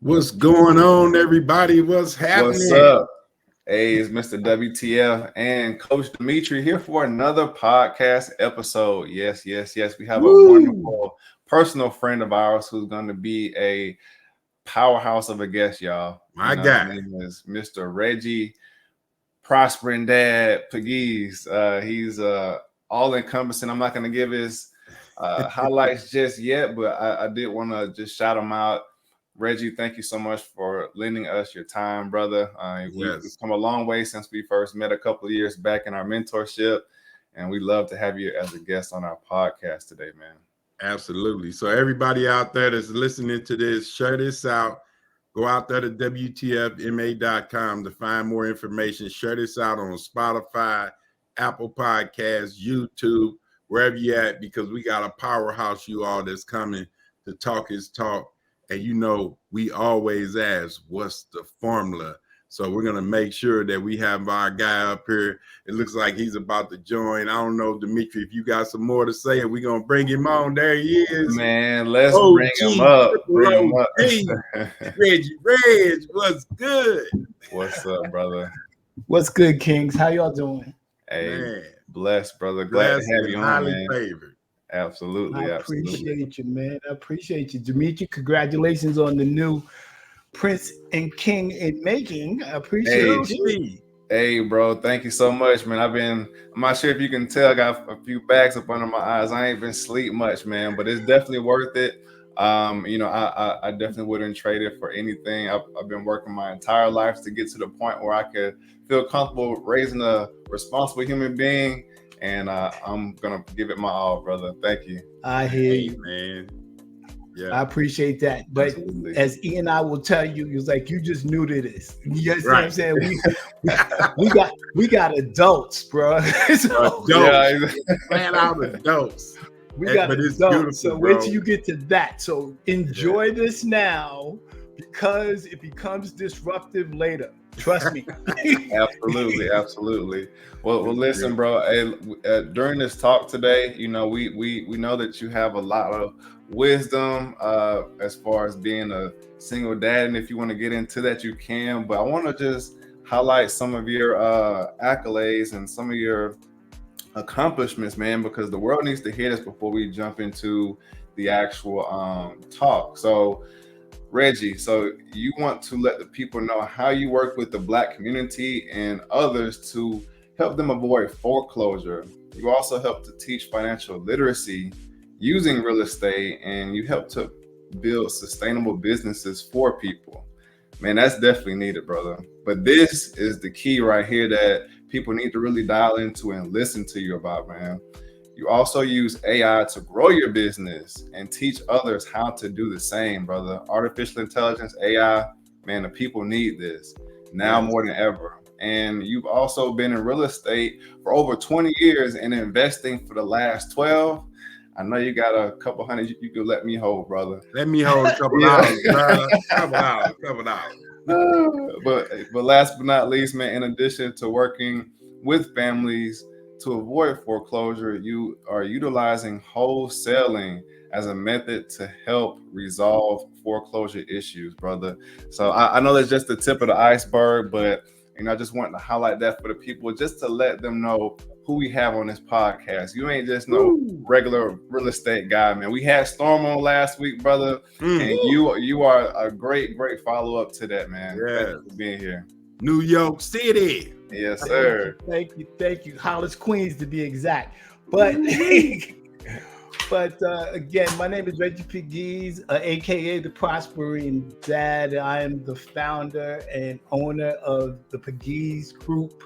What's going on, everybody? What's What's happening? up? Hey, it's Mr. WTF and Coach Dimitri here for another podcast episode. Yes. We have a Woo! wonderful personal friend of ours who's going to be a powerhouse of a guest, y'all. My His guy. name is Mr. Reggie Prospering Dad Pegues. He's all encompassing. I'm not going to give his highlights just yet, but I did want to just shout him out. Reggie, thank you so much for lending us your time, brother. We've Yes, come a long way since we first met a couple of years back in our mentorship, and we love to have you as a guest on our podcast today, man. absolutely. So everybody out there that's listening to this, share this out. Go out there to WTFMA.com to find more information. Share this out on Spotify, Apple Podcasts, YouTube, wherever you at, because we got a powerhouse you all that's coming to talk his talk. And we always ask, what's the formula? So we're gonna make sure that we have our guy up here. It looks like he's about to join. I don't know, Dimitri, if you got some more to say, and we're gonna bring him on. There he is. Man, let's bring him OG, up. triple Bring him up. OG. Reg, what's good? What's up, brother? What's good, Kings? How y'all doing? Hey, Man, blessed, brother. Glad to blessed have and you on, highly man. favored. Absolutely. I appreciate you, man. I appreciate you. Dimitri, congratulations on the new Prince and King in making. I appreciate you. Hey, bro, thank you so much, man. I'm not sure if you can tell, I got a few bags up under my eyes. I ain't been sleep much, man, but it's definitely worth it. I definitely wouldn't trade it for anything. I've been working my entire life to get to the point where I could feel comfortable raising a responsible human being, and I'm gonna give it my all, brother. Thank you. I hear Hey, you. man. I Yeah, Appreciate that. But Absolutely. as Ian I will tell you, he was like, you just new to this. You understand what I'm right. saying? We got adults, bro. So Yeah, Flat out adults. we got But it's adults. beautiful, So wait bro. till you get to that. So enjoy this now because it becomes disruptive later. Trust me. absolutely. Well, listen, bro. Hey, during this talk today, we know that you have a lot of wisdom as far as being a single dad, and if you want to get into that, you can. But I want to just highlight some of your accolades and some of your accomplishments, man, because the world needs to hear this before we jump into the actual talk. So Reggie, so you want to let the people know how you work with the Black community and others to help them avoid foreclosure. You also help to teach financial literacy using real estate, and you help to build sustainable businesses for people. Man, that's definitely needed, brother. But this is the key right here that people need to really dial into and listen to you about, man. You also use AI to grow your business and teach others how to do the same, brother. Artificial intelligence, AI, man, the people need this now Yes. more than ever. And you've also been in real estate for over 20 years and investing for the last 12. I know you got a couple hundred you could let me hold, brother. Let me hold a couple Yeah. hours, brother. Couple hours. but last but not least, man, in addition to working with families to avoid foreclosure, you are utilizing wholesaling as a method to help resolve foreclosure issues, brother. So I know that's just the tip of the iceberg, but I just wanted to highlight that for the people, just to let them know who we have on this podcast. You ain't just no Woo. regular real estate guy, man. We had Storm on last week, brother, and you are a great follow up to that, man. Yeah. Thank you for being here. New York City. Yes, sir. Thank you. Hollis, Queens to be exact. But again, my name is Reggie Pegues, aka the Prospering Dad. I am the founder and owner of the Pegues Group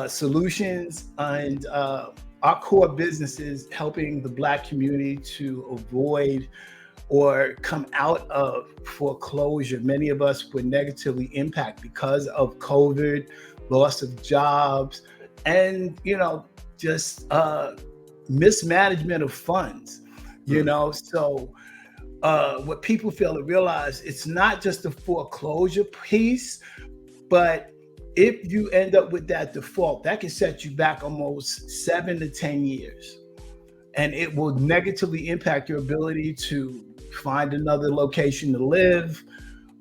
Solutions, and our core business is helping the Black community to avoid or come out of foreclosure. Many of us were negatively impacted because of COVID, loss of jobs, and just mismanagement of funds. So what people fail to realize, it's not just the foreclosure piece, but if you end up with that default, that can set you back almost 7 to 10 years. And it will negatively impact your ability to find another location to live,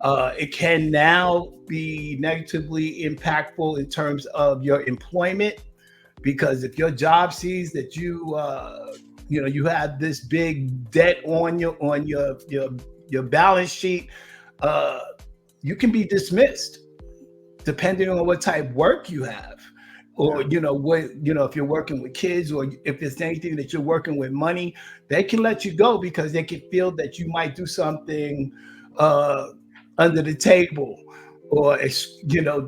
It can now be negatively impactful in terms of your employment, because if your job sees that you have this big debt on your balance sheet, you can be dismissed depending on what type of work you have, or if you're working with kids, or if it's anything that you're working with money, they can let you go because they can feel that you might do something under the table, or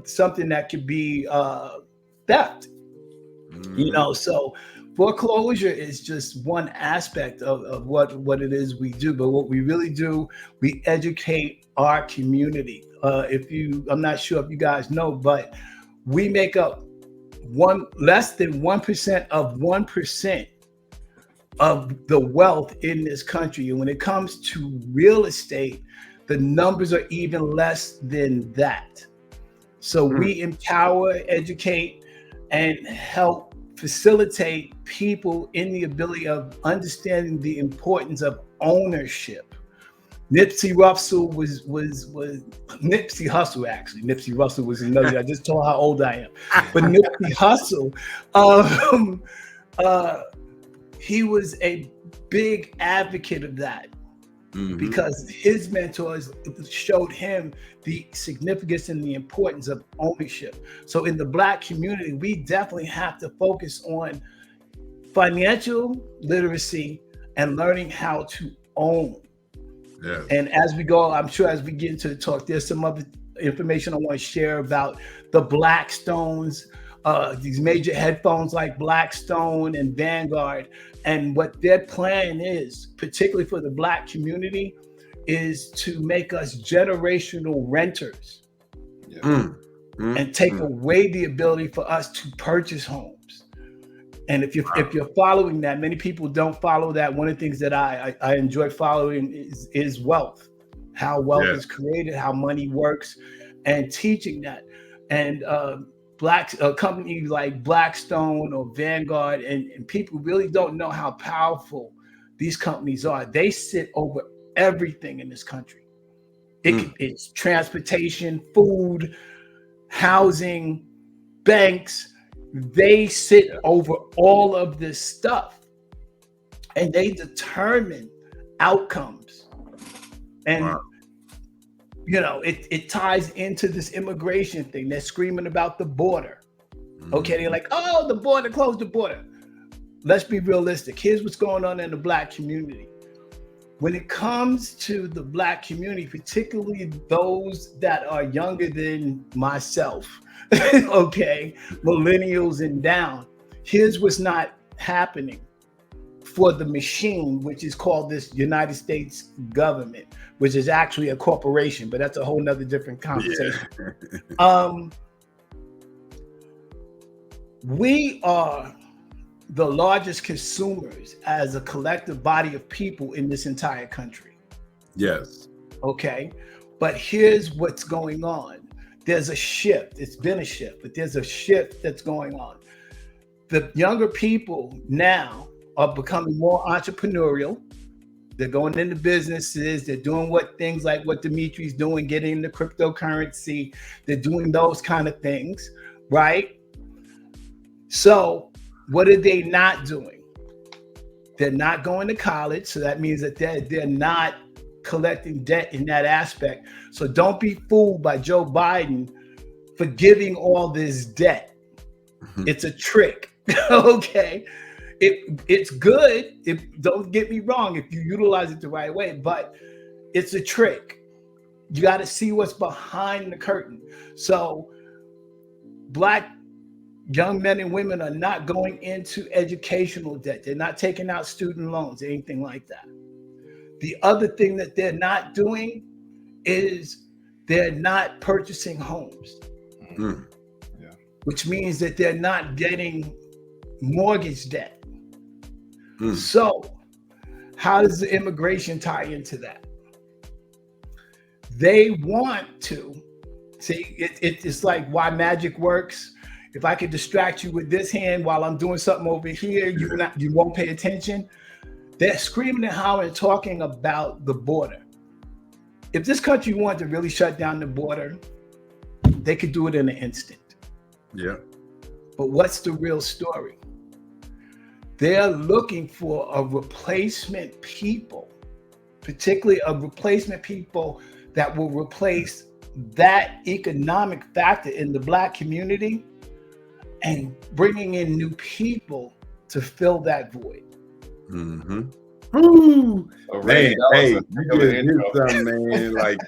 something that could be theft. So foreclosure is just one aspect of what it is we do. But what we really do, we educate our community. I'm not sure if you guys know, but we make up less than 1% of 1% of the wealth in this country. And when it comes to real estate, the numbers are even less than that. So we empower, educate, and help facilitate people in the ability of understanding the importance of ownership. Nipsey Russell was Nipsey Hussle, actually. Nipsey Russell was another. I just told how old I am. But Nipsey Hussle, he was a big advocate of that. Because his mentors showed him the significance and the importance of ownership. So in the Black community, we definitely have to focus on financial literacy and learning how to own. Yeah. And as we go, I'm sure as we get into the talk, there's some other information I want to share about the Blackstones, these major headphones like Blackstone and Vanguard. And what their plan is, particularly for the Black community, is to make us generational renters and take away the ability for us to purchase homes. And if you're following that, many people don't follow that. One of the things that I enjoy following is wealth, how wealth is created, how money works, and teaching that. And companies like Blackstone or Vanguard, and people really don't know how powerful these companies are. They sit over everything in this country. It's transportation, food, housing, banks. They sit over all of this stuff, and they determine outcomes. And it ties into this immigration thing. They're screaming about the border. Okay, they're like, oh, the border, close the border. Let's be realistic. Here's what's going on in the Black community. When it comes to the Black community, particularly those that are younger than myself, okay, millennials and down, here's what's not happening for the machine, which is called this United States government, which is actually a corporation, but that's a whole nother different conversation. We are the largest consumers as a collective body of people in this entire country. Yes. Okay. But here's what's going on. There's a shift. It's been a shift, but there's a shift that's going on. The younger people now are becoming more entrepreneurial. They're going into businesses. They're doing things like what Dimitri's doing, getting into cryptocurrency. They're doing those kind of things, right? So what are they not doing? They're not going to college. So that means that they're not collecting debt in that aspect. So don't be fooled by Joe Biden for giving all this debt. It's a trick. Okay. It's good. Don't get me wrong if you utilize it the right way, but it's a trick. You got to see what's behind the curtain. So Black young men and women are not going into educational debt. They're not taking out student loans, anything like that. The other thing that they're not doing is they're not purchasing homes, which means that they're not getting mortgage debt. So how does the immigration tie into that? They want to see it's like why magic works. If I could distract you with this hand while I'm doing something over here, you won't pay attention. They're screaming and hollering, talking about the border. if this country wanted to really shut down the border, they could do it in an instant. Yeah. But what's the real story? They're looking for a replacement people, particularly a replacement people that will replace that economic factor in the Black community and bringing in new people to fill that void. Mm-hmm. Ooh, So, man, Reggie, hey, you just did something, man. Like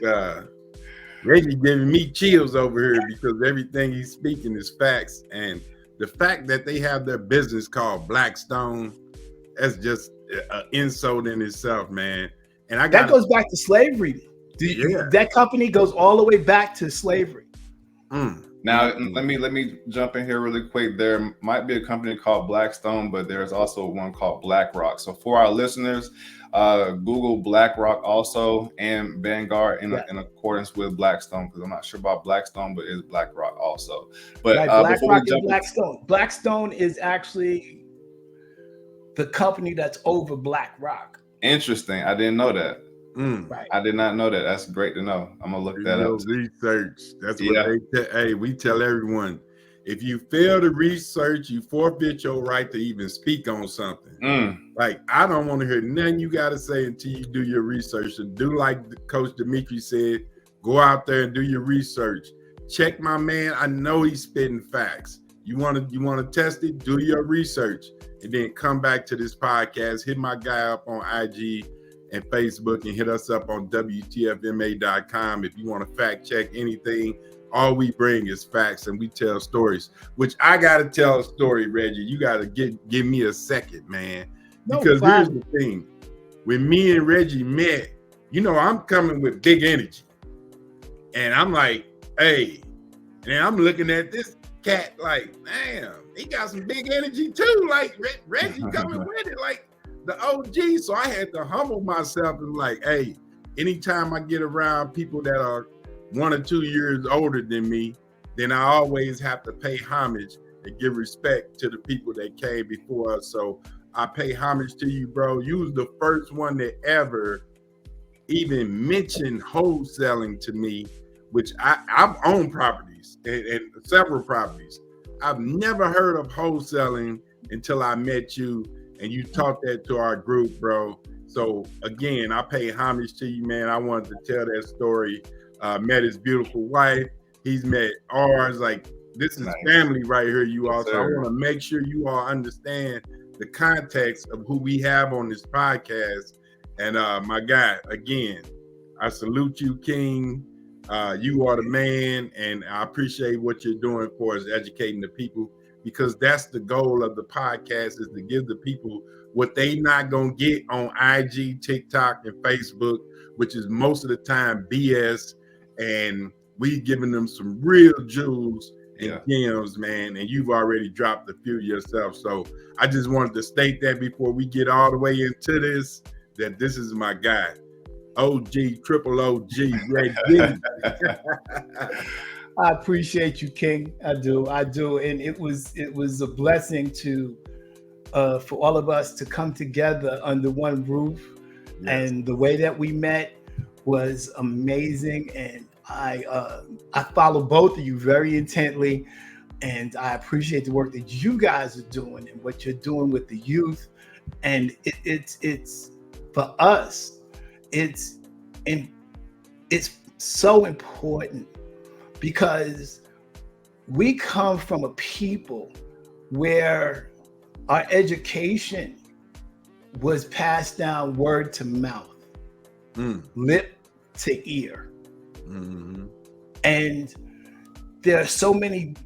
Reggie giving me chills over here because everything he's speaking is facts, and the fact that they have their business called Blackstone, that's just an insult in itself, man. And that goes back to slavery. That company goes all the way back to slavery. Now, let me jump in here really quick. There might be a company called Blackstone, but there's also one called BlackRock. So for our listeners, Google BlackRock also and Vanguard in accordance with Blackstone, because I'm not sure about Blackstone, but it's BlackRock also. But BlackRock and Blackstone. Blackstone is actually the company that's over BlackRock. Interesting. I didn't know that. Right. I did not know that. That's great to know. I'm gonna look that up. Research. That's what hey, we tell everyone. If you fail to research, you forfeit your right to even speak on something. Like, I don't want to hear nothing you got to say until you do your research. And do like Coach Dimitri said, go out there and do your research. Check my man. I know he's spitting facts. You want to test it? Do your research, and then come back to this podcast. Hit my guy up on IG and Facebook, and hit us up on WTFMA.com if you want to fact check anything. All we bring is facts, and we tell stories, which I got to tell a story, Reggie. You got to give me a second, man. Because here's the thing. When me and Reggie met, I'm coming with big energy. And I'm like, hey, and I'm looking at this cat like, damn, he got some big energy too. Like, Reggie coming with it, like the OG. So I had to humble myself and like, hey, anytime I get around people that are 1 or 2 years older than me, then I always have to pay homage and give respect to the people that came before us. So I pay homage to you, bro. You was the first one that ever even mentioned wholesaling to me, which I've owned properties and several properties. I've never heard of wholesaling until I met you, and you taught that to our group, bro. So again, I pay homage to you, man. I wanted to tell that story. Met his beautiful wife. He's met ours. Like, this is family right here, you all. So I want to make sure you all understand the context of who we have on this podcast. And my guy, again, I salute you, King. You are the man, and I appreciate what you're doing for us, educating the people, because that's the goal of the podcast, is to give the people what they not gonna get on IG, TikTok, and Facebook, which is most of the time BS. And we giving them some real jewels and gems, man. And you've already dropped a few yourself. So I just wanted to state that before we get all the way into this, that this is my guy, OG, triple OG, Reggie. I appreciate you, King. I do. And it was a blessing to for all of us to come together under one roof. Yes. And the way that we met was amazing. And I follow both of you very intently. And I appreciate the work that you guys are doing and what you're doing with the youth. And it's for us, it's so important, because we come from a people where our education was passed down word to mouth, lip to ear. Mm-hmm. And there are so many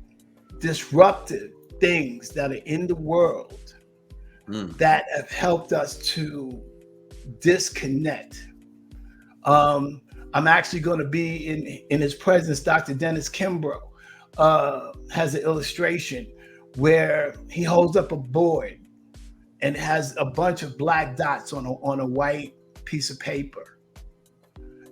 disruptive things that are in the world that have helped us to disconnect. I'm actually going to be in his presence. Dr. Dennis Kimbrough has an illustration where he holds up a board and has a bunch of black dots on a white piece of paper.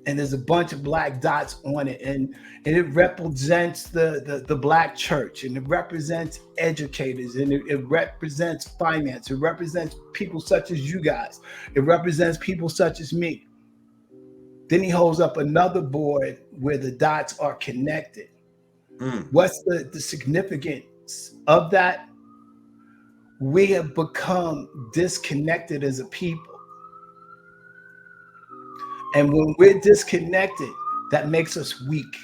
And there's a bunch of black dots on it, and it represents the black church, and it represents educators, and it represents finance. It represents people such as you guys. It represents people such as me. Then he holds up another board where the dots are connected. What's the significance of that? We have become disconnected as a people. And when we're disconnected, that makes us weak.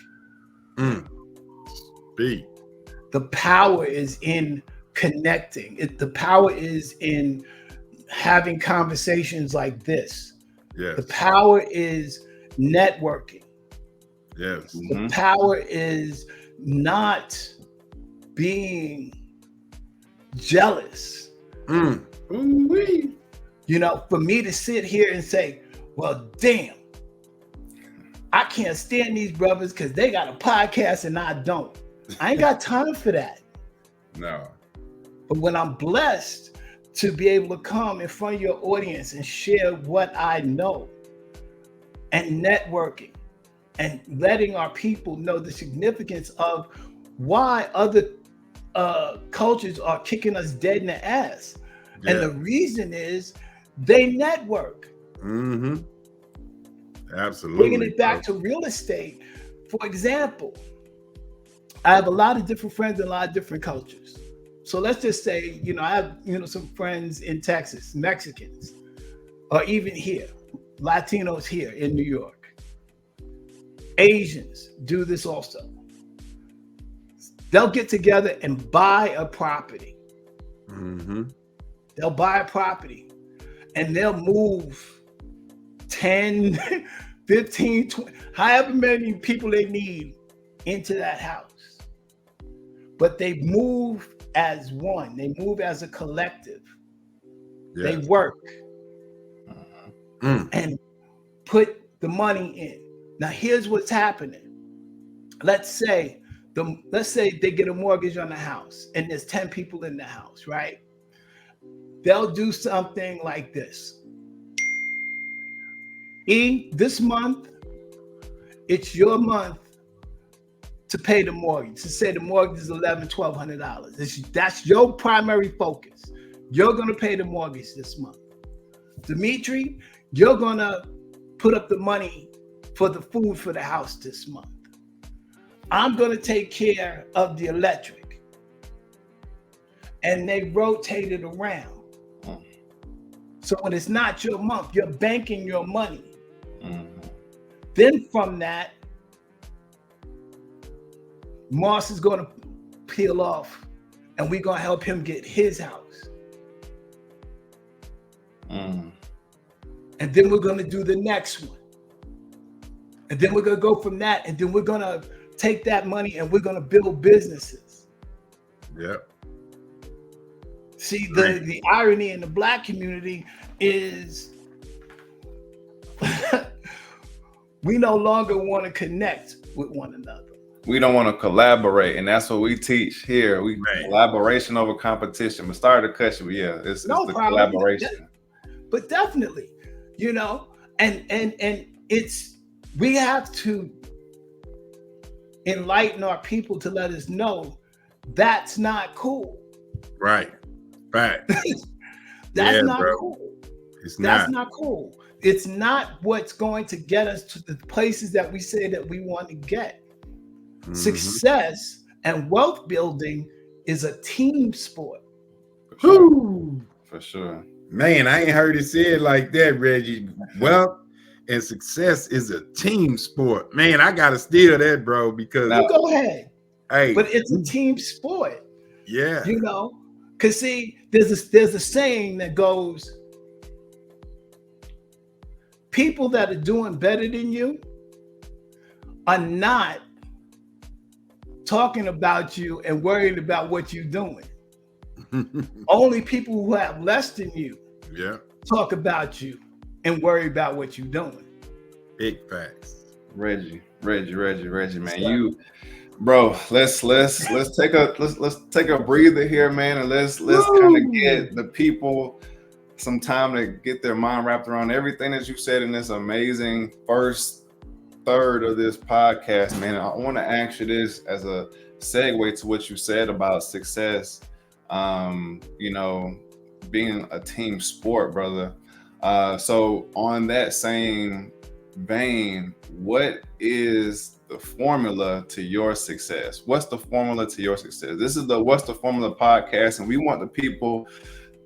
Speak. The power is in connecting. The power is in having conversations like this. Yes. The power is networking. Yes. The power is not being jealous. Ooh-wee. You know, for me to sit here and say, well, damn, I can't stand these brothers because they got a podcast and I don't. I ain't got time for that. No. But when I'm blessed to be able to come in front of your audience and share what I know and networking and letting our people know the significance of why other cultures are kicking us dead in the ass. Yeah. And the reason is they network. Absolutely. Bringing it back to real estate, for example, I have a lot of different friends in a lot of different cultures. So let's just say, you know, I have, you know, some friends in Texas, Mexicans, or even here, Latinos here in New York. Asians do this also. They'll get together and buy a property. They'll buy a property and they'll move 10, 15, 20, however many people they need into that house. But they move as one. They move as a collective. Yes. They work and put the money in. Now, here's what's happening. Let's say they get a mortgage on the house and there's 10 people in the house, right? They'll do something like this. This month, it's your month to pay the mortgage. To say the mortgage is $1,100, $1,200. That's your primary focus. You're going to pay the mortgage this month. Dimitri, you're going to put up the money for the food for the house this month. I'm going to take care of the electric. And they rotate it around. So when it's not your month, you're banking your money. Then from that, Moss is going to peel off and we're going to help him get his house. And then we're going to do the next one. And then we're going to go from that. And then we're going to take that money and we're going to build businesses. Yep. See, the irony in the Black community is we no longer want to connect with one another. We don't want to collaborate, and that's what we teach here. We collaboration over competition. But sorry to cut you, but yeah, it's the problem. Collaboration. But definitely, you know, and it's, we have to enlighten our people to let us know that's not cool. Right. Fact. That's not cool. That's not cool. It's not what's going to get us to the places that we say that we want to get. Success and wealth building is a team sport. For sure. Man, I ain't heard it said like that, Reggie. Wealth and success is a team sport. Man, I gotta steal that, bro, because you go ahead. Hey, but it's a team sport. Yeah. You know, because see, there's a saying that goes, people that are doing better than you are not talking about you and worrying about what you're doing. Only people who have less than you talk about you and worry about what you're doing. Big facts. Reggie, man. You, bro, let's take a breather here, man, and let's kind of get the people some time to get their mind wrapped around everything that you said in this amazing first third of this podcast, man. I want to ask you this as a segue to what you said about success, you know, being a team sport, brother. So on that same vein, what is the formula to your success? What's the formula to your success? This is the What's the Formula podcast, and we want the people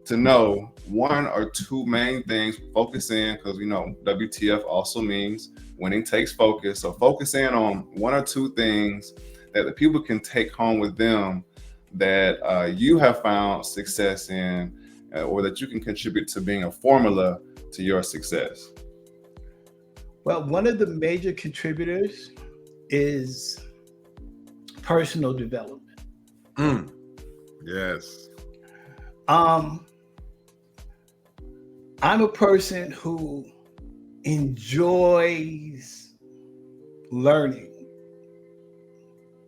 to know one or two main things. Focus in, because WTF also means winning takes focus. So focus in on one or two things that the people can take home with them that you have found success in, or that you can contribute to being a formula to your success. Well, one of the major contributors is personal development. Yes. I'm a person who enjoys learning.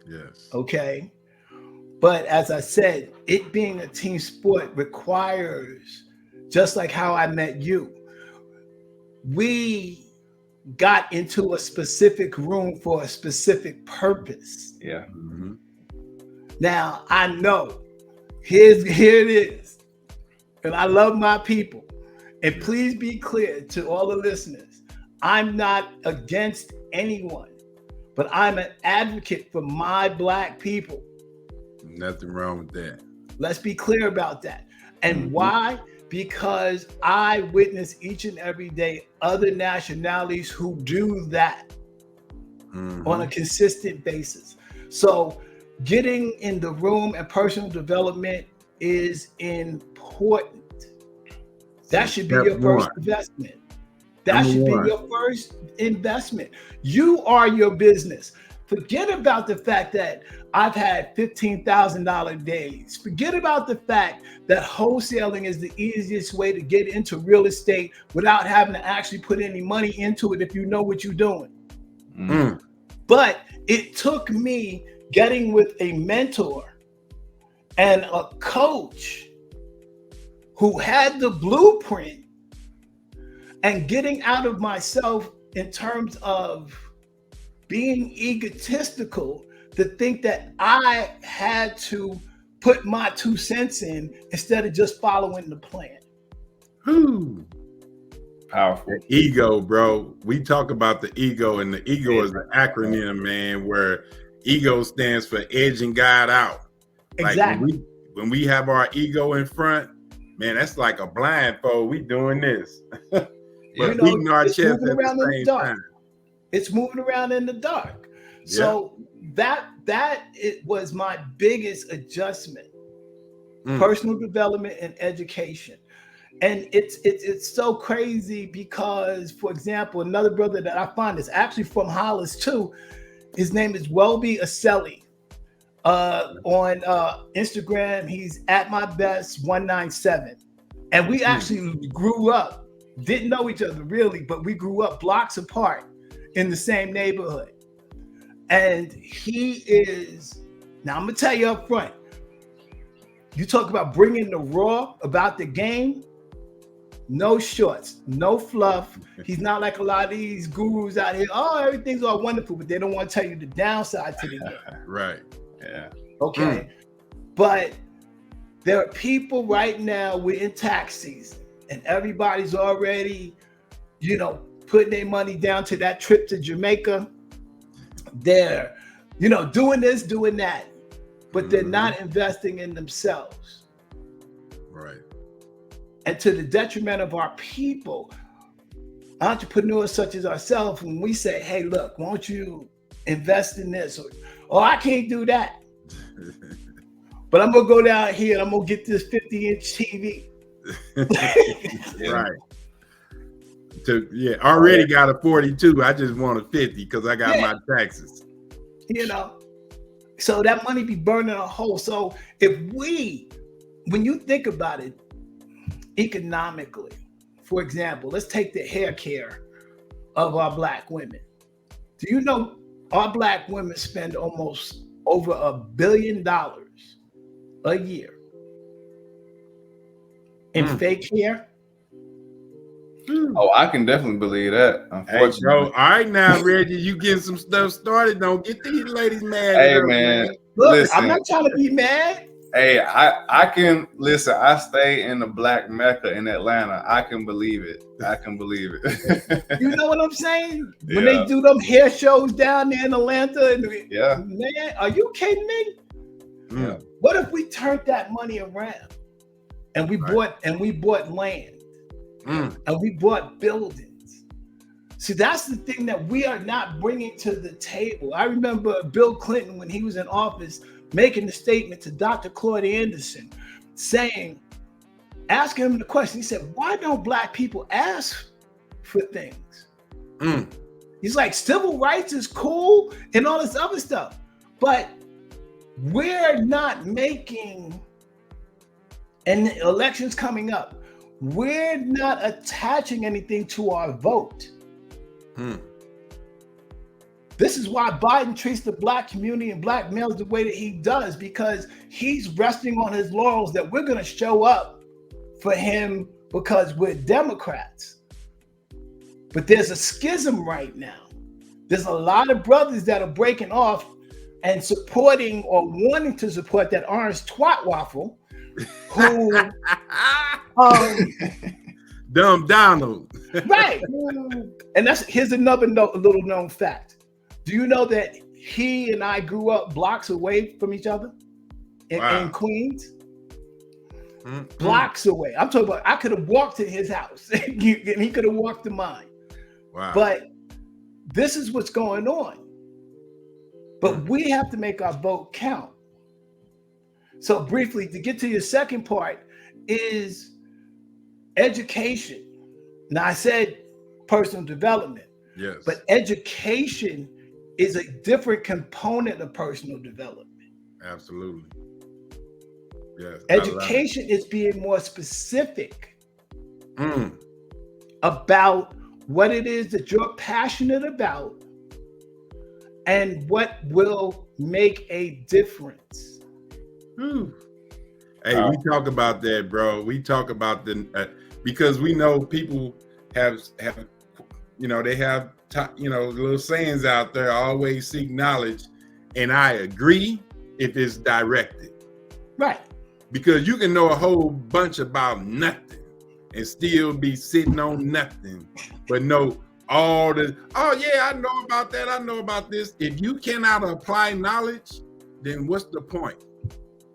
Yes. Okay. But as I said, it being a team sport requires, just like how I met you, we got into a specific room for a specific purpose. Yeah. Mm-hmm. Now I know here it is. And I love my people. And please be clear to all the listeners, I'm not against anyone, but I'm an advocate for my Black people. Nothing wrong with that. Let's be clear about that. And why? Because I witness each and every day other nationalities who do that on a consistent basis. So getting in the room and personal development is important. That should be your first investment. That should be your first investment. You are your business. Forget about the fact that I've had $15,000 days. Forget about the fact that wholesaling is the easiest way to get into real estate without having to actually put any money into it if you know what you're doing. But it took me getting with a mentor and a coach who had the blueprint and getting out of myself in terms of being egotistical to think that I had to put my 2 cents in instead of just following the plan. Powerful. The ego, bro. We talk about the ego, and the ego is an acronym, man, where ego stands for edging God out. Exactly. Like when we have our ego in front, man, that's like a blindfold. We doing this. But beating our chest at the same time. It's moving around in the dark. So that it was my biggest adjustment. Personal development and education. And it's so crazy because, for example, another brother that I find is actually from Hollis too. His name is Welby Aselli. On Instagram, he's at my best 197. And we actually grew up, didn't know each other really, but we grew up blocks apart in the same neighborhood. And he is, now I'm gonna tell you up front, you talk about bringing the raw about the game, no shorts, no fluff. He's not like a lot of these gurus out here. Oh, everything's all wonderful, but they don't want to tell you the downside to the game. Right. Yeah. Okay. But there are people right now, we're in tax season and everybody's already, putting their money down to that trip to Jamaica. They're, doing this, doing that, but they're not investing in themselves. Right. And to the detriment of our people, entrepreneurs such as ourselves, when we say, hey, look, won't you invest in this? Or I can't do that. But I'm going to go down here and I'm going to get this 50-inch TV. Right. Already got a 42. I just want a 50 because I got my taxes. So that money be burning a hole. So when you think about it economically, for example, let's take the hair care of our Black women. Do you know our Black women spend almost over $1 billion a year in fake hair? Oh, I can definitely believe that. Unfortunately. Hey, bro. All right, now, Reggie, you getting some stuff started. Don't get these ladies mad. Hey, man. Look, listen. I'm not trying to be mad. Hey, I can listen. I stay in the Black Mecca in Atlanta. I can believe it. I can believe it. You know what I'm saying? When Yeah. they do them hair shows down there in Atlanta, and Yeah. man, are you kidding me? Yeah. What if we turned that money around and we bought land and we bought buildings? See, that's the thing that we are not bringing to the table. I remember Bill Clinton, when he was in office, making the statement to Dr. Claude Anderson, asking him the question. He said, "Why don't Black people ask for things?" He's like, civil rights is cool and all this other stuff, but we're not making, and elections coming up, we're not attaching anything to our vote. This is why Biden treats the Black community and Black males the way that he does, because he's resting on his laurels that we're going to show up for him because we're Democrats. But there's a schism right now. There's a lot of brothers that are breaking off and supporting or wanting to support that orange twat waffle, who Dumb Donald. right. And here's another little known fact. Do you know that he and I grew up blocks away from each other in Queens? Blocks away. I'm talking about, I could have walked to his house and he could have walked to mine. Wow. But this is what's going on. But we have to make our vote count. So briefly, to get to your second part is education. Now, I said personal development. Yes. But education is a different component of personal development. Absolutely. Yes. Education is being more specific about what it is that you're passionate about and what will make a difference. Hey, we talk about that, bro. We talk about because we know people have they have little sayings out there, always seek knowledge, and I agree if it's directed. Right. Because you can know a whole bunch about nothing and still be sitting on nothing, but know all the, oh yeah, I know about that, I know about this. If you cannot apply knowledge, then what's the point?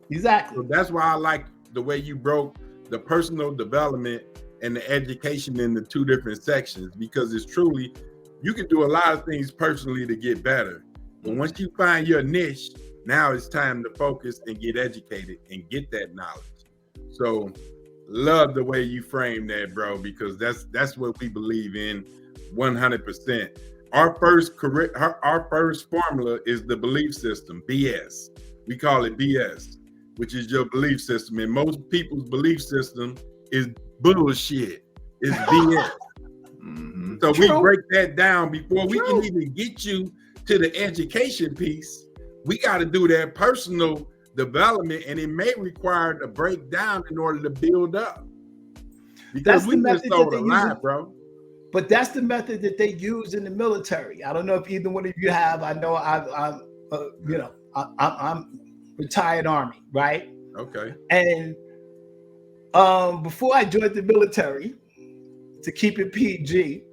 Exactly. So that's why I like the way you broke the personal development and the education into two different sections, because it's truly, you can do a lot of things personally to get better. But once you find your niche, now it's time to focus and get educated and get that knowledge. So love the way you frame that, bro, because that's what we believe in 100%. Our first formula is the belief system, BS. We call it BS, which is your belief system. And most people's belief system is bullshit. It's BS. So we break that down before we can even get you to the education piece. We got to do that personal development, and it may require to break down in order to build up. Because we just sold a lie, bro. But that's the method that they use in the military. I don't know if either one of you have. I know I'm retired Army, right? Okay. And before I joined the military, to keep it PG,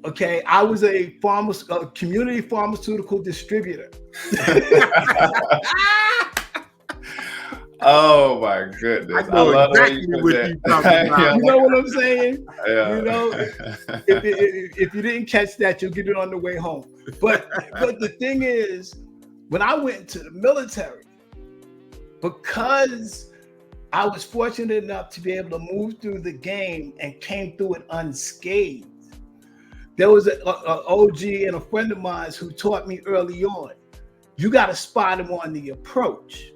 okay, I was a community pharmaceutical distributor. Oh my goodness! I love exactly what you talking about. You know what I'm saying? Yeah. You know, if you didn't catch that, you'll get it on the way home. But the thing is, when I went to the military, because I was fortunate enough to be able to move through the game and came through it unscathed, there was an OG and a friend of mine who taught me early on, you got to spot him on the approach.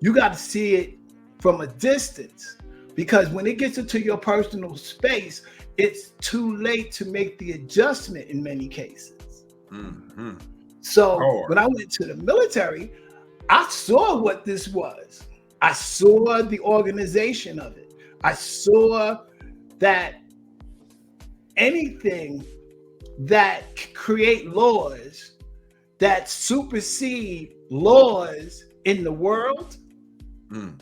You got to see it from a distance, because when it gets into your personal space, it's too late to make the adjustment in many cases. So when I went to the military, I saw what this was. I saw the organization of it. I saw that anything that create laws that supersede laws in the world Mm.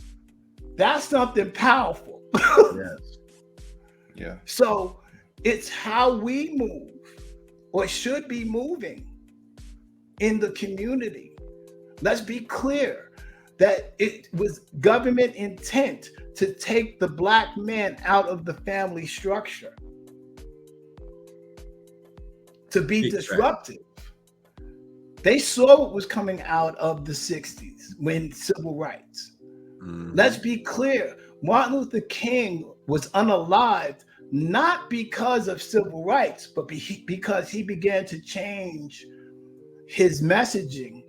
That's something powerful. Yes. Yeah. So it's how we move or should be moving in the community. Let's be clear that it was government intent to take the Black man out of the family structure, to be disruptive. They saw what was coming out of the 60s when civil rights. Let's be clear. Martin Luther King was unalived not because of civil rights, but because he began to change his messaging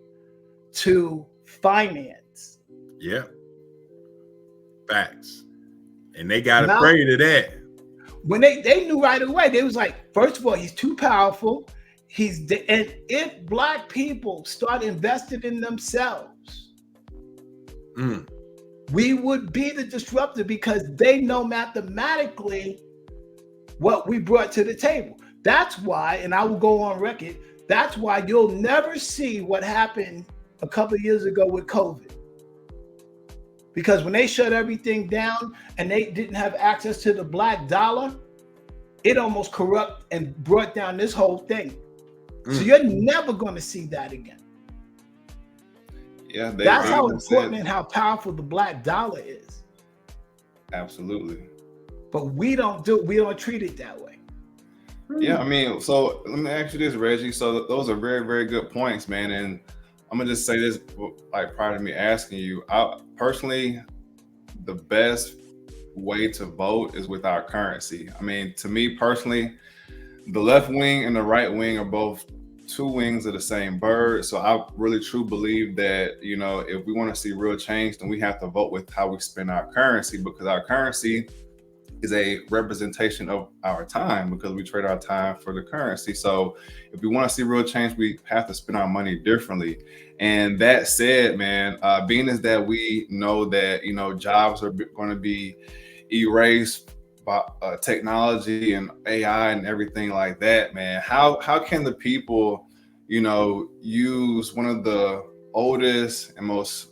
to finance. Yeah. Facts. And they got afraid of that. When they knew right away, they was like, first of all, he's too powerful. And if Black people start investing in themselves, we would be the disruptor because they know mathematically what we brought to the table. That's why, and I will go on record, that's why you'll never see what happened a couple of years ago with COVID. Because when they shut everything down and they didn't have access to the Black dollar, it almost corrupt and brought down this whole thing. So you're never going to see that again. Yeah, that's how important and how powerful the Black dollar is. Absolutely. But we don't treat it that way. Yeah, I mean, so let me ask you this, Reggie. So those are very, very good points, man. And I'm gonna just say this, like prior to me asking you, I personally, the best way to vote is with our currency. I mean, to me personally, the left wing and the right wing are both two wings of the same bird. So I really truly believe that, you know, if we want to see real change, then we have to vote with how we spend our currency, because our currency is a representation of our time, because we trade our time for the currency. So if we want to see real change, we have to spend our money differently. And that said, man, being is that we know that, you know, jobs are going to be erased by technology and AI and everything like that, man. How can the people, you know, use one of the oldest and most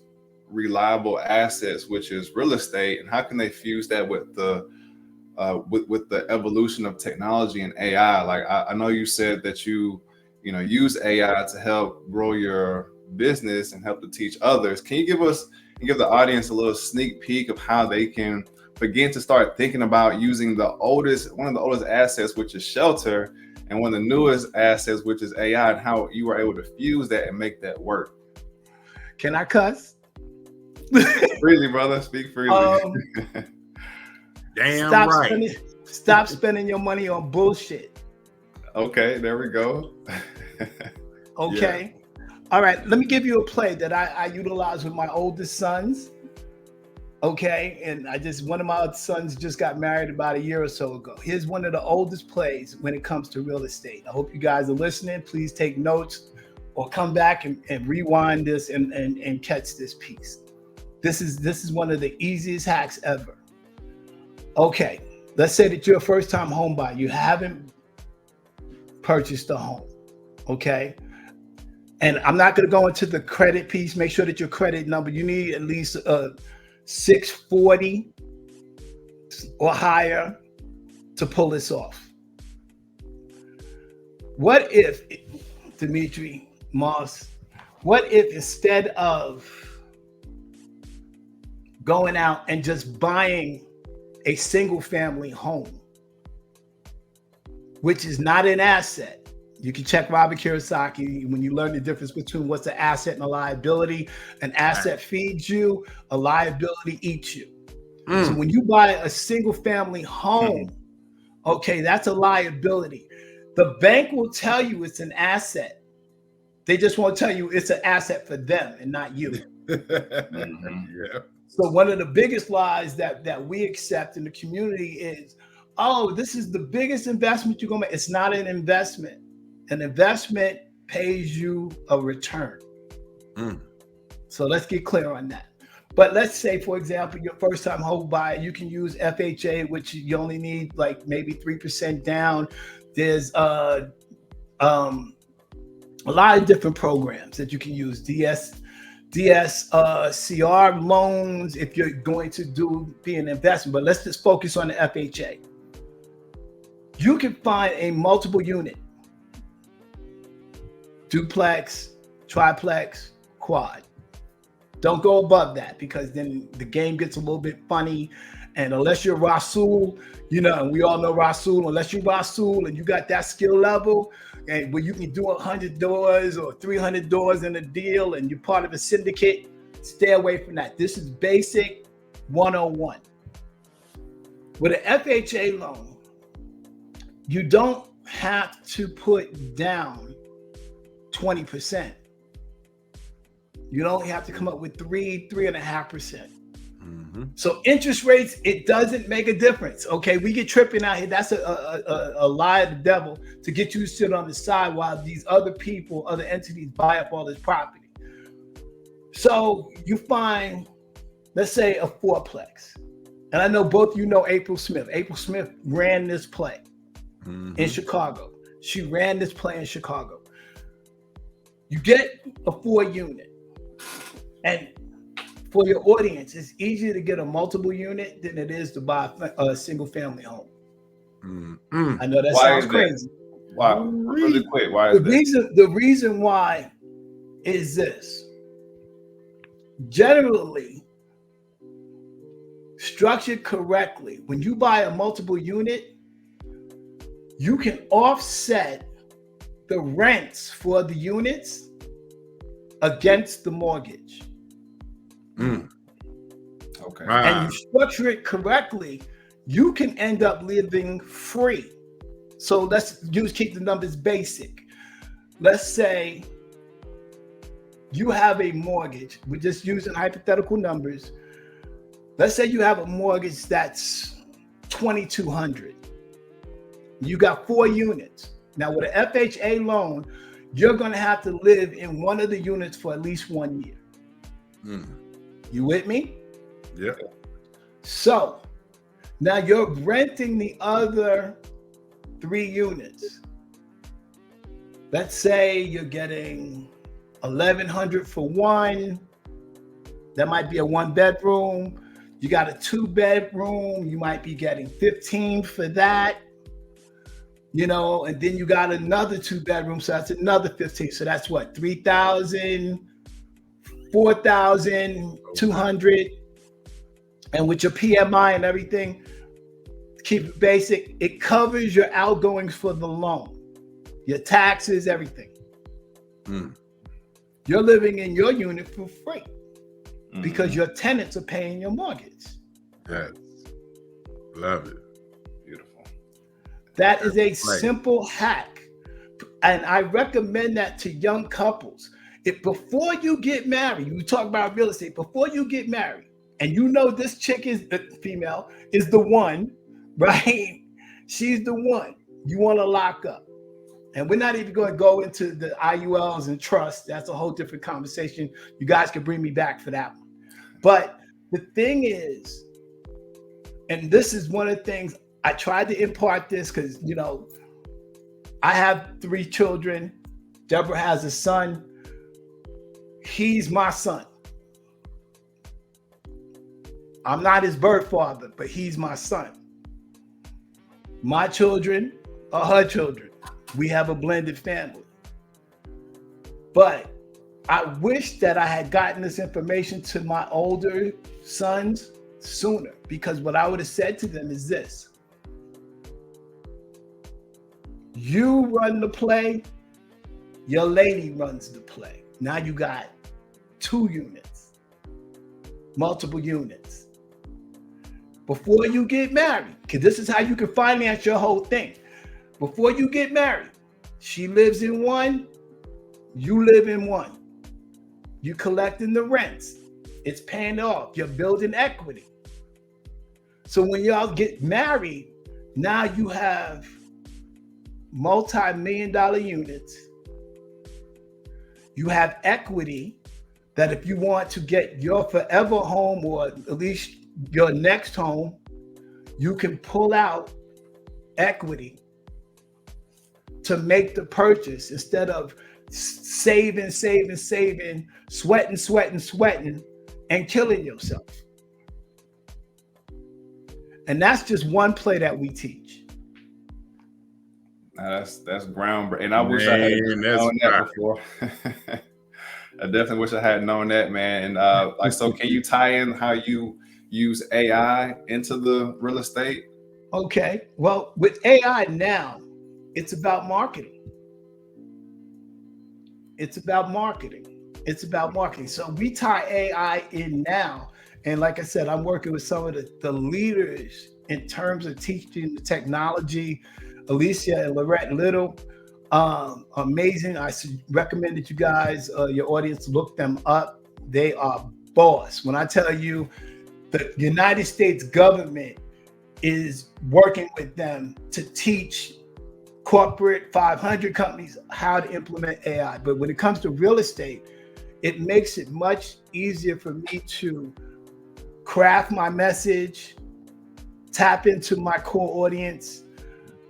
reliable assets, which is real estate, and how can they fuse that with the evolution of technology and AI? Like I know you said that you use AI to help grow your business and help to teach others. Can you give the audience a little sneak peek of how they can begin to start thinking about using one of the oldest assets, which is shelter, and one of the newest assets, which is AI, and how you were able to fuse that and make that work? Can I cuss? Freely, brother. Speak freely. Damn stop right. Stop spending your money on bullshit. Okay, there we go. Okay. Yeah. All right. Let me give you a play that I utilize with my oldest sons. Okay. And one of my sons just got married about a year or so ago. Here's one of the oldest plays when it comes to real estate. I hope you guys are listening. Please take notes or come back and rewind this and catch this piece. This is one of the easiest hacks ever. Okay. Let's say that you're a first-time home buyer. You haven't purchased a home. Okay. And I'm not going to go into the credit piece. Make sure that your credit number, you need at least 640 or higher to pull this off. What if, Dimitri Moss, what if instead of going out and just buying a single family home, which is not an asset? You can check Robert Kiyosaki when you learn the difference between what's an asset and a liability. An asset feeds you, a liability eats you. So when you buy a single family home, okay, that's a liability. The bank will tell you it's an asset. They just won't tell you it's an asset for them and not you. Yeah. So one of the biggest lies that we accept in the community is, oh, this is the biggest investment you're going to make. It's not an investment. An investment pays you a return. So let's get clear on that. But let's say, for example, your first time home buyer, you can use FHA, which you only need like maybe 3% down. There's a lot of different programs that you can use. DSCR loans if you're going to be an investment. But let's just focus on the FHA. You can find a multiple unit, duplex, triplex, quad. Don't go above that, because then the game gets a little bit funny. And unless you're Rasul, you know, and we all know Rasul, unless you're Rasul and you got that skill level, and where you can do 100 doors or 300 doors in a deal and you're part of a syndicate, stay away from that. This is basic 101. With an FHA loan, you don't have to put down 20%. You only have to come up with 3.5%. So interest rates, it doesn't make a difference. Okay, we get tripping out here. That's a lie of the devil to get you to sit on the side while these other people, other entities buy up all this property. So you find, let's say, a fourplex. And I know both of you know April Smith. April Smith ran this play in Chicago. She ran this play in Chicago. You get a 4-unit. And for your audience, it's easier to get a multiple unit than it is to buy a single family home. I know that sounds crazy. Wow, really quick. Why is the reason why is this. Generally, structured correctly, when you buy a multiple unit, you can offset the rents for the units against the mortgage. Okay. And you structure it correctly, you can end up living free. So let's keep the numbers basic. Let's say you have a mortgage. We're just using hypothetical numbers. Let's say you have a mortgage that's $2,200. You got 4 units. Now with an FHA loan, you're going to have to live in one of the units for at least 1 year. You with me? Yeah. So now you're renting the other 3 units. Let's say you're getting $1,100 for one. That might be a 1-bedroom. You got a 2-bedroom. You might be getting $15 for that. You know, and then you got another 2-bedroom, so that's another $15. So that's what, $3,000, $4,200. And with your PMI and everything, keep it basic. It covers your outgoings for the loan, your taxes, everything. You're living in your unit for free because your tenants are paying your mortgage. Yes. Love it. That is a simple hack. And I recommend that to young couples. If before you get married, you talk about real estate, before you get married, and you know this chick is female, is the one, right? She's the one you want to lock up. And we're not even going to go into the IULs and trust. That's a whole different conversation. You guys can bring me back for that one. But the thing is, and this is one of the things, I tried to impart this because, you know, I have 3 children. Deborah has a son. He's my son. I'm not his birth father, but he's my son. My children are her children. We have a blended family. But I wish that I had gotten this information to my older sons sooner, because what I would have said to them is this. You run the play, your lady runs the play. Now you got 2 units, multiple units. Before you get married, because this is how you can finance your whole thing. Before you get married, she lives in one, you live in one. You collecting the rents. It's paying off. You're building equity. So when y'all get married, now you have multi-million-dollar units. You have equity that if you want to get your forever home, or at least your next home, you can pull out equity to make the purchase instead of saving, sweating, and killing yourself. And that's just one play that we teach. That's groundbreaking. And I wish I had known that before. I definitely wish I had known that, man. And so can you tie in how you use AI into the real estate? Okay. Well, with AI now, it's about marketing. It's about marketing. So we tie AI in now. And like I said, I'm working with some of the leaders in terms of teaching the technology. Alicia and Lorette Little, amazing. I recommend that you guys, your audience, look them up. They are boss. When I tell you the United States government is working with them to teach corporate 500 companies how to implement AI. But when it comes to real estate, it makes it much easier for me to craft my message, tap into my core audience,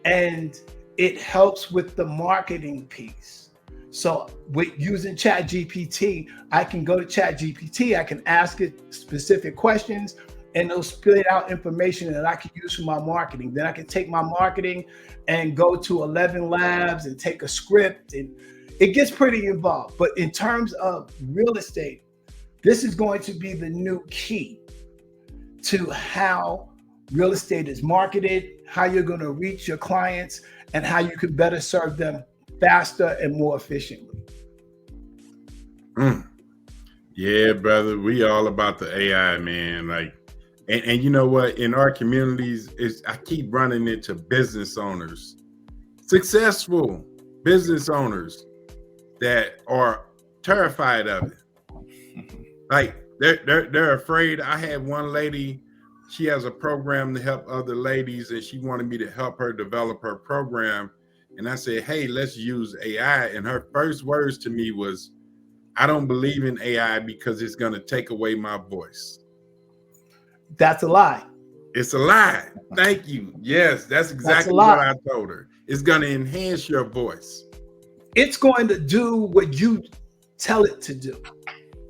and it helps with the marketing piece. So with using ChatGPT, I can go to ChatGPT, I can ask it specific questions, and it'll spit out information that I can use for my marketing. Then I can take my marketing and go to 11 Labs and take a script, and it gets pretty involved. But in terms of real estate, this is going to be the new key to how real estate is marketed, how you're going to reach your clients, and how you can better serve them faster and more efficiently. Yeah, brother, we all about the AI, man. Like, and you know what? In our communities, I keep running into business owners, successful business owners that are terrified of it. Like they're afraid. I had one lady. She has a program to help other ladies, and she wanted me to help her develop her program. And I said, hey, let's use AI. And her first words to me was, I don't believe in AI because it's going to take away my voice. That's a lie. It's a lie. Thank you. Yes, that's exactly what I told her. It's going to enhance your voice. It's going to do what you tell it to do.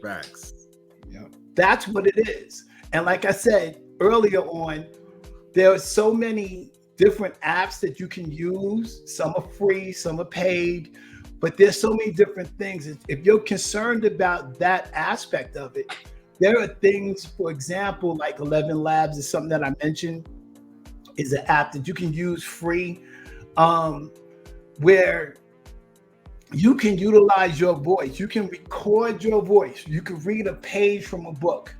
Facts. Yep. That's what it is. And like I said earlier on, there are so many different apps that you can use. Some are free, some are paid, but there's so many different things. If you're concerned about that aspect of it, there are things, for example, like 11 Labs is something that I mentioned, is an app that you can use free, where you can utilize your voice. You can record your voice. You can read a page from a book,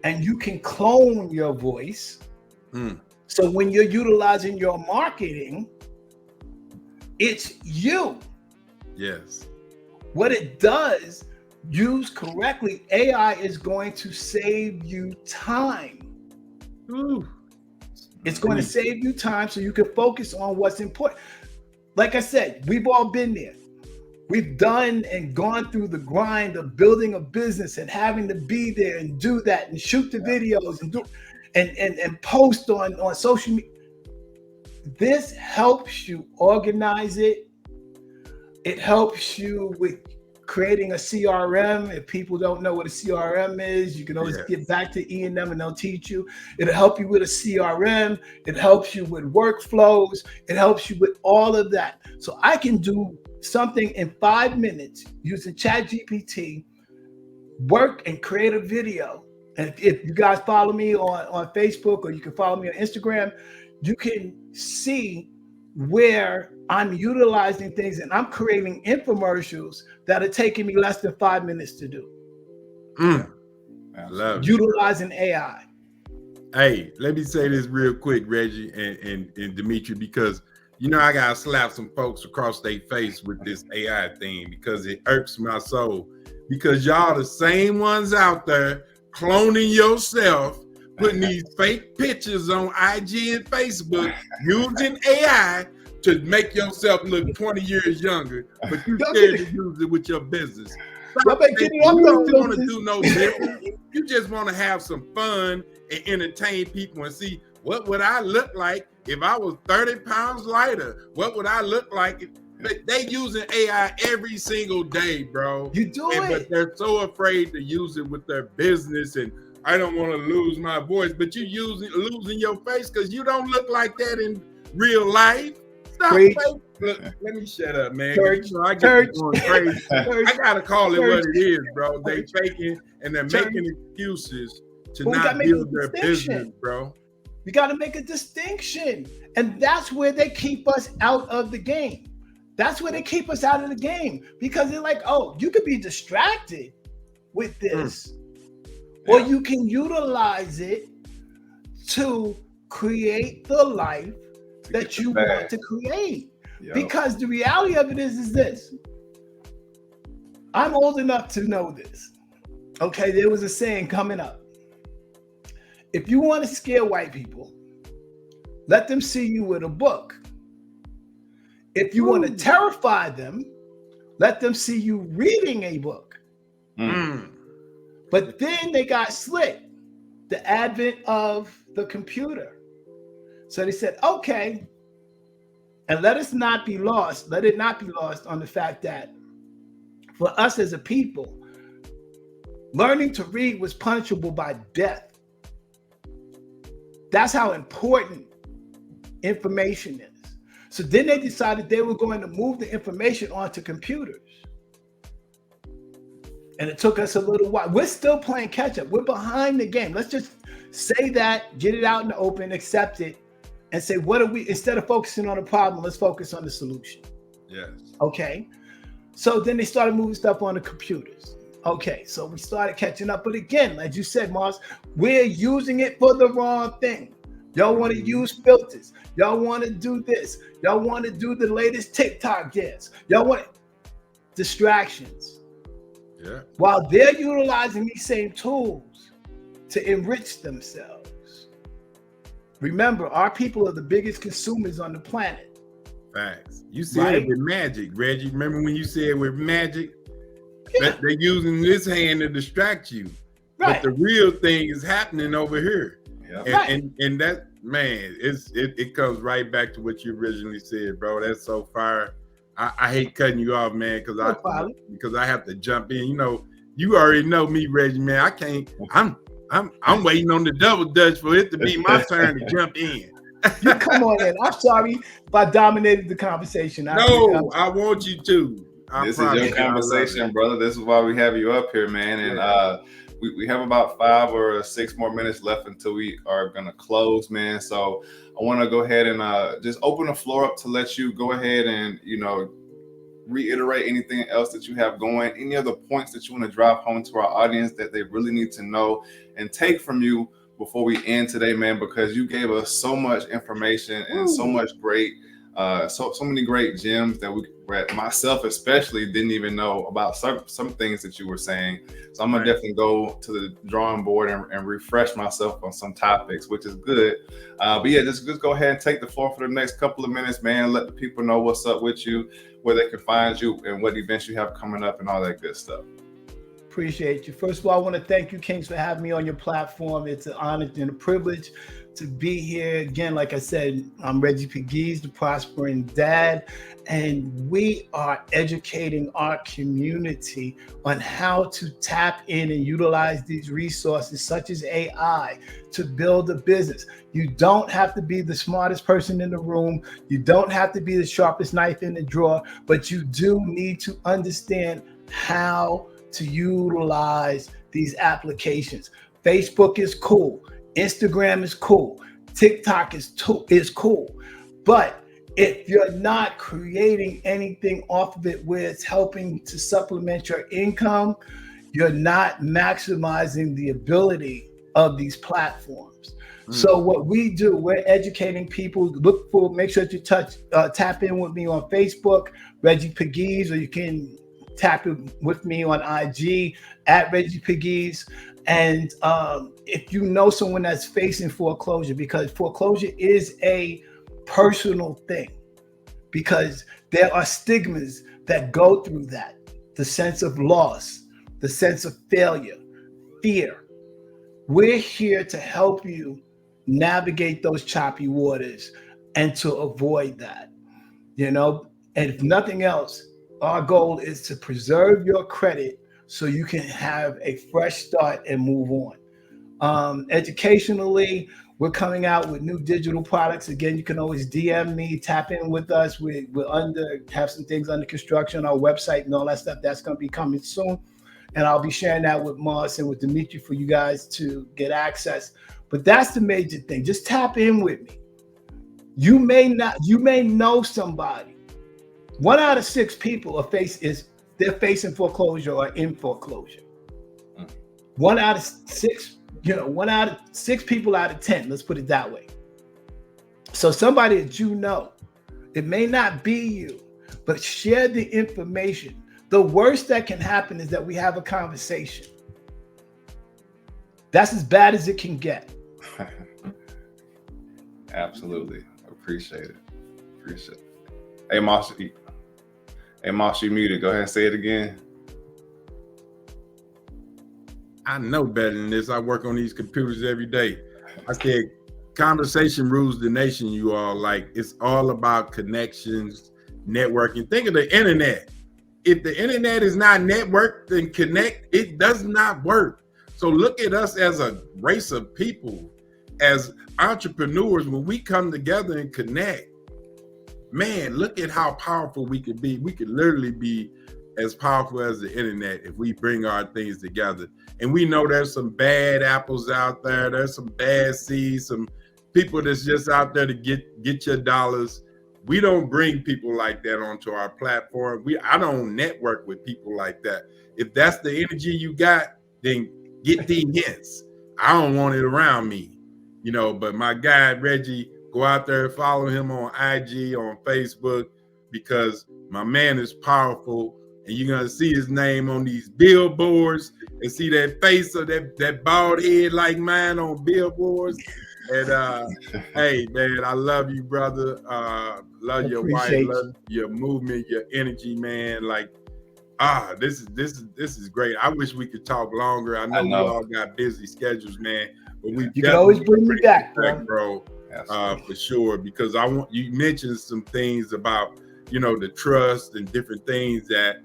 and you can clone your voice. So when you're utilizing your marketing, it's you. Yes. What it does, used correctly, AI is going to save you time. Ooh. It's going to save you time so you can focus on what's important. Like I said, we've all been there. We've done and gone through the grind of building a business and having to be there and do that and shoot the videos and do and post on social media. This helps you organize it. It helps you with creating a CRM. If people don't know what a CRM is, you can always get back to E&M and they'll teach you. It'll help you with a CRM. It helps you with workflows. It helps you with all of that. So I can do something in 5 minutes using ChatGPT, work and create a video. And if you guys follow me on Facebook, or you can follow me on Instagram, you can see where I'm utilizing things, and I'm creating infomercials that are taking me less than 5 minutes to do. Love utilizing AI. Hey, let me say this real quick, Reggie and Dimitri, because you know I gotta slap some folks across their face with this AI thing because it irks my soul. Because y'all the same ones out there cloning yourself, putting these fake pictures on IG and Facebook, using AI to make yourself look 20 years younger, but you scared to use it with your business. You don't want to do no different. You just want to have some fun and entertain people and see what would I look like if I was 30 pounds lighter? What would I look like? But they using AI every single day, bro. You do But it. they're so afraid to use it with their business, and I don't want to lose my voice. But you losing your face because you don't look like that in real life. Stop. Look, let me shut up, man. I get to going crazy. I gotta call it what it is, bro. They faking and they're making excuses to not build their business, bro. We got to make a distinction, and that's where they keep us out of the game. That's where they keep us out of the game, because they're like, oh, you could be distracted with this, or you can utilize it to create the life that you want to create. Because the reality of it is this. I'm old enough to know this. Okay, there was a saying coming up. If you want to scare white people, let them see you with a book. If you want to terrify them, let them see you reading a book. But then they got slick, the advent of the computer. So they said, okay, and let it not be lost on the fact that for us as a people, learning to read was punishable by death. That's how important information is. So then they decided they were going to move the information onto computers. And it took us a little while. We're still playing catch up. We're behind the game. Let's just say that, get it out in the open, accept it, and say, what are we, instead of focusing on the problem, let's focus on the solution. Yes. Okay. So then they started moving stuff on the computers. Okay, so we started catching up. But again, as you said, Moss, we're using it for the wrong thing. Y'all want to use filters. Y'all want to do this. Y'all want to do the latest TikTok dance. Y'all want distractions. Yeah. While they're utilizing these same tools to enrich themselves. Remember, our people are the biggest consumers on the planet. Facts. You said it with magic, Reggie. Remember when you said with magic? That they're using this hand to distract you. But the real thing is happening over here. And that, man, it comes right back to what you originally said, bro. That's so fire. I hate cutting you off, man, because I have to jump in. You know, you already know me, Reggie, man. I can't. I'm waiting on the double dutch for it to be my turn to jump in. You come on in. I'm sorry if I dominated the conversation. I want you to. This is your conversation, brother. This is why we have you up here, man. And we have about 5 or 6 more minutes left until we are gonna close, man. So I want to go ahead and just open the floor up to let you go ahead and reiterate anything else that you have going, any other points that you want to drive home to our audience that they really need to know and take from you before we end today, man, because you gave us so much information and so much great, so many great gems that myself especially didn't even know about some things that you were saying. So I'm gonna definitely go to the drawing board and refresh myself on some topics, which is good. But yeah, just go ahead and take the floor for the next couple of minutes, man. Let the people know what's up with you, where they can find you, and what events you have coming up and all that good stuff. Appreciate you. First of all, I want to thank you, Kings, for having me on your platform. It's an honor and a privilege to be here. Again, like I said, I'm Reggie Pegues, the Prospering Dad, and we are educating our community on how to tap in and utilize these resources such as AI to build a business. You don't have to be the smartest person in the room. You don't have to be the sharpest knife in the drawer, but you do need to understand how to utilize these applications. Facebook is cool. Instagram is cool. TikTok is cool. But if you're not creating anything off of it where it's helping to supplement your income, you're not maximizing the ability of these platforms. So what we do, we're educating people. Make sure to tap in with me on Facebook, Reggie Pegues, or you can tap in with me on IG at Reggie Pegues. And if you know someone that's facing foreclosure, because foreclosure is a personal thing, because there are stigmas that go through that, the sense of loss, the sense of failure, fear. We're here to help you navigate those choppy waters and to avoid that. And if nothing else, our goal is to preserve your credit so you can have a fresh start and move on. Educationally, we're coming out with new digital products. Again, you can always DM me, tap in with us. We're have some things under construction, our website and all that stuff. That's going to be coming soon. And I'll be sharing that with Moss and with Dimitri for you guys to get access. But that's the major thing. Just tap in with me. You may know somebody. 1 out of 6 people they're facing foreclosure or in foreclosure. 1 out of 6, 1 out of 6 people out of 10, let's put it that way. So somebody that you know, it may not be you, but share the information. The worst that can happen is that we have a conversation. That's as bad as it can get. Absolutely. Appreciate it. Hey, Moss, you muted. Go ahead and say it again. I know better than this. I work on these computers every day. I said, conversation rules the nation, you all. Like, it's all about connections, networking. Think of the internet. If the internet is not networked and connect, it does not work. So look at us as a race of people, as entrepreneurs. When we come together and connect, man, look at how powerful we could be. We could literally be as powerful as the internet if we bring our things together. And we know there's some bad apples out there. There's some bad seeds, some people that's just out there to get your dollars. We don't bring people like that onto our platform. I don't network with people like that. If that's the energy you got, then get the hints. I don't want it around me, but my guy, Reggie, go out there and follow him on IG, on Facebook, because my man is powerful. And you're going to see his name on these billboards and see that face of that bald head like mine on billboards. And hey, man, I love you, brother. Love your wife, love your movement, your energy, man. Like, this is great. I wish we could talk longer. I know we all got busy schedules, man. But you can always bring me back, bro. For sure, because you mentioned some things about the trust and different things that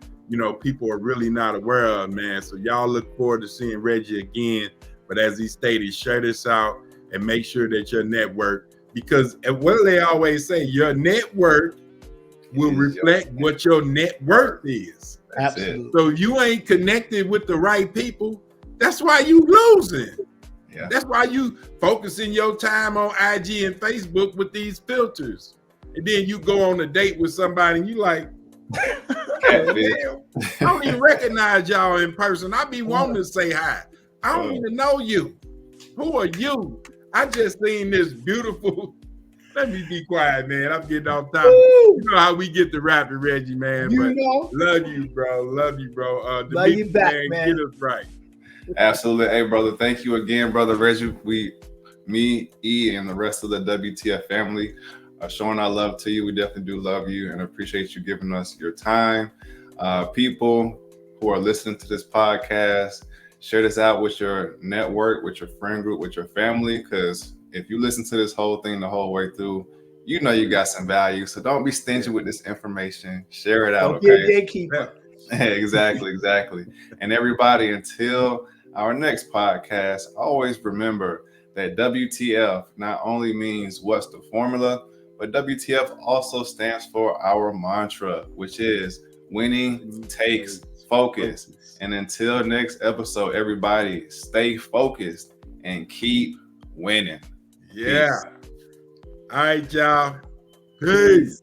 people are really not aware of, man. So y'all look forward to seeing Reggie again. But as he stated, share this out and make sure that your network, because what do they always say? Your network will reflect what your net worth is. Absolutely. So you ain't connected with the right people. That's why you losing. Yeah. That's why you focusing your time on IG and Facebook with these filters. And then you go on a date with somebody and you like, I don't even recognize y'all in person. I be wanting to say hi. I don't even know you. Who are you? I just seen this beautiful. Let me be quiet, man. I'm getting off topic. You know how we get the rapping, Reggie, man. Love you, bro. Love you, bro. Love you back, man. Get us right. Absolutely. Hey, brother. Thank you again, brother Reggie. Me, E, and the rest of the WTF family are showing our love to you. We definitely do love you and appreciate you giving us your time. People who are listening to this podcast, share this out with your network, with your friend group, with your family, because if you listen to this whole thing the whole way through, you got some value. So don't be stingy with this information. Share it out, okay? Gatekeeper. Exactly. And everybody, until our next podcast, always remember that WTF not only means what's the formula, but WTF also stands for our mantra, which is winning takes focus. And until next episode, everybody stay focused and keep winning. Yeah. Peace. All right, y'all. Peace.